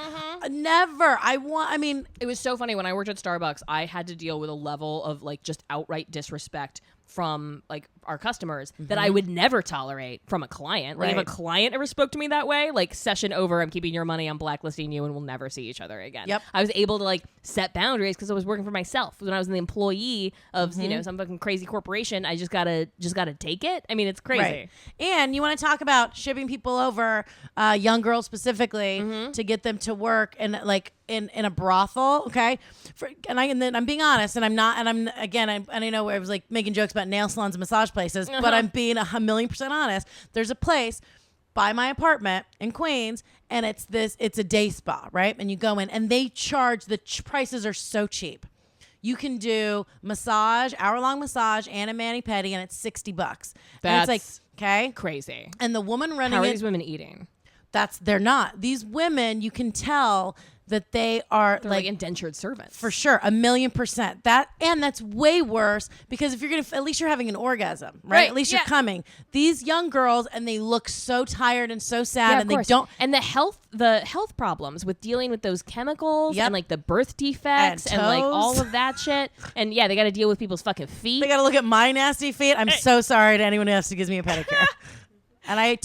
Never. I mean, it was so funny when I worked at Starbucks. I had to deal with a level of like just outright disrespect from like our customers that I would never tolerate from a client. Like if a client ever spoke to me that way, like session over, I'm keeping your money, I'm blacklisting you, and we'll never see each other again. Yep. I was able to like set boundaries because I was working for myself. When I was an employee of some fucking crazy corporation, I just gotta take it. I mean, it's crazy. Right. And you want to talk about shipping people over, young girls specifically, to get them to work and like in a brothel, okay? And then I'm being honest, and I'm not, and I'm again, I know I was like making jokes about nail salons and massage places, but I'm being 1,000,000% honest. There's a place by my apartment in Queens, and it's a day spa, right? And you go in, and they charge, prices are so cheap. You can do massage, hour-long massage, and a mani-pedi, and it's $60. That's and it's like, okay, crazy. And the woman running How are it, these women eating? they're not. These women, you can tell that they're like indentured servants. For sure. 1,000,000%. That's way worse because if you're at least you're having an orgasm, right? At least you're coming. These young girls, and they look so tired and so sad, and they don't. And the health problems with dealing with those chemicals and like the birth defects and like all of that shit. And they got to deal with people's fucking feet. They got to look at my nasty feet. I'm so sorry to anyone who has to give me a pedicure. And I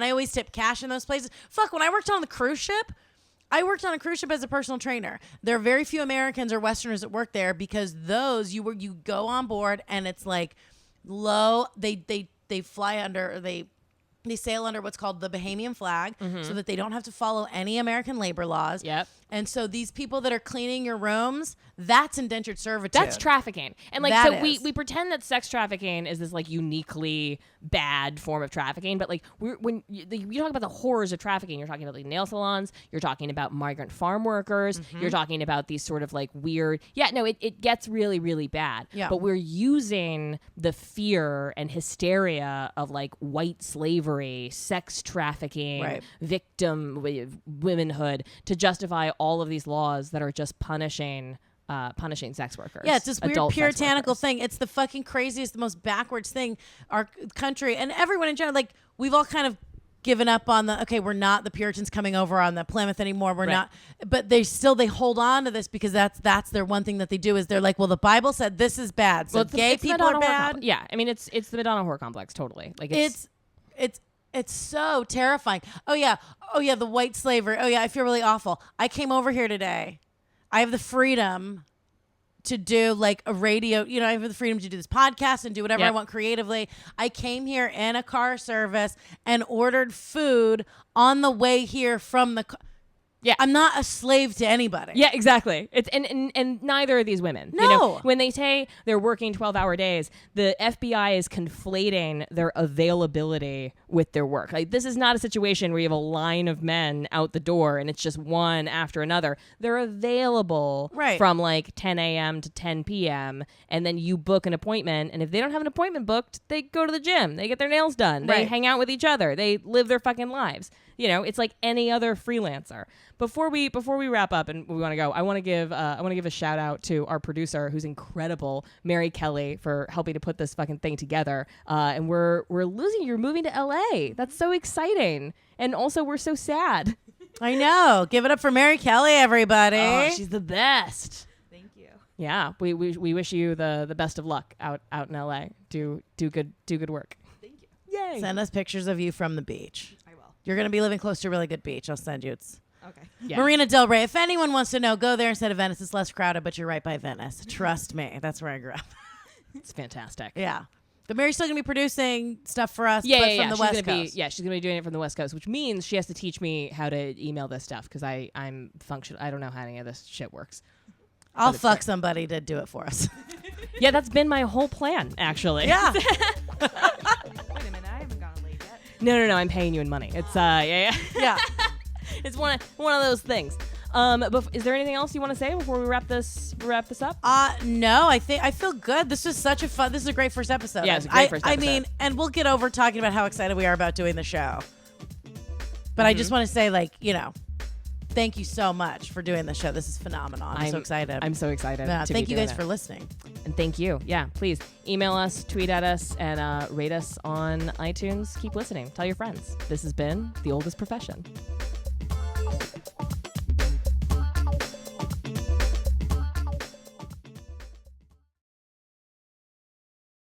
always tip cash in those places. Fuck, when I worked on the cruise ship, I worked on a cruise ship as a personal trainer. There are very few Americans or Westerners that work there because those you go on board and it's like low. They fly under, or they sail under what's called the Bahamian flag, so that they don't have to follow any American labor laws. Yep. And so these people that are cleaning your rooms, that's indentured servitude. That's trafficking. And like, that we pretend that sex trafficking is this like uniquely bad form of trafficking, but like when you talk about the horrors of trafficking, you're talking about like nail salons, you're talking about migrant farm workers, you're talking about these sort of like weird, it gets really, really bad. Yeah. But we're using the fear and hysteria of like white slavery, sex trafficking, victim womanhood to justify all of these laws that are just punishing sex workers. Yeah, it's this weird puritanical thing. It's the fucking craziest, the most backwards thing our country and everyone in general, like we've all kind of given up on we're not the Puritans coming over on the Plymouth anymore. We're not, but they hold on to this because that's their one thing that they do is they're like, well, the Bible said this is bad. So gay people are bad. Yeah. I mean, it's the Madonna whore complex. Totally. Like it's so terrifying. Oh yeah, the white slavery. Oh yeah, I feel really awful. I came over here today. I have the freedom to do like a radio, I have the freedom to do this podcast and do whatever I want creatively. I came here in a car service and ordered food on the way here from the car. Yeah, I'm not a slave to anybody. Yeah, exactly. It's and neither are these women. No. When they say they're working 12-hour days, the FBI is conflating their availability with their work. Like this is not a situation where you have a line of men out the door and it's just one after another. They're available from like 10 a.m. to 10 p.m. and then you book an appointment. And if they don't have an appointment booked, they go to the gym. They get their nails done. They hang out with each other. They live their fucking lives. It's like any other freelancer. Before we wrap up and we want to go, I want to give a shout out to our producer who's incredible, Mary Kelly, for helping to put this fucking thing together. And we're losing. You're moving to LA. That's so exciting. And also we're so sad. I know. Give it up for Mary Kelly, everybody. Oh, she's the best. Thank you. Yeah, we wish you the best of luck out in LA. Do good work. Thank you. Yay. Send us pictures of you from the beach. I will. You're going to be living close to a really good beach. I'll send you. It's Okay. Yeah. Marina Del Rey. If anyone wants to know, go there instead of Venice. It's less crowded, but you're right by Venice. Trust me. That's where I grew up. It's fantastic. Yeah. But Mary's still going to be producing stuff for us, Yeah, but yeah, from the she's West gonna Coast. she's going to be doing it from the West Coast, which means she has to teach me how to email this stuff because I'm functional. I don't know how any of this shit works. I'll fuck somebody to do it for us. Yeah, that's been my whole plan, actually. Yeah. Wait a minute, I haven't gone late yet. No, I'm paying you in money. It's yeah. It's one of those things. But is there anything else you want to say before we wrap this up? No, I feel good. This was such a fun. This is a great first episode. Yeah, it's a great first episode. I mean, and we'll get over talking about how excited we are about doing the show. But I just want to say, thank you so much for doing the show. This is phenomenal. I'm so excited. I'm so excited. Thank you guys for listening. And thank you. Yeah, please email us, tweet at us, and rate us on iTunes. Keep listening. Tell your friends. This has been The Oldest Profession.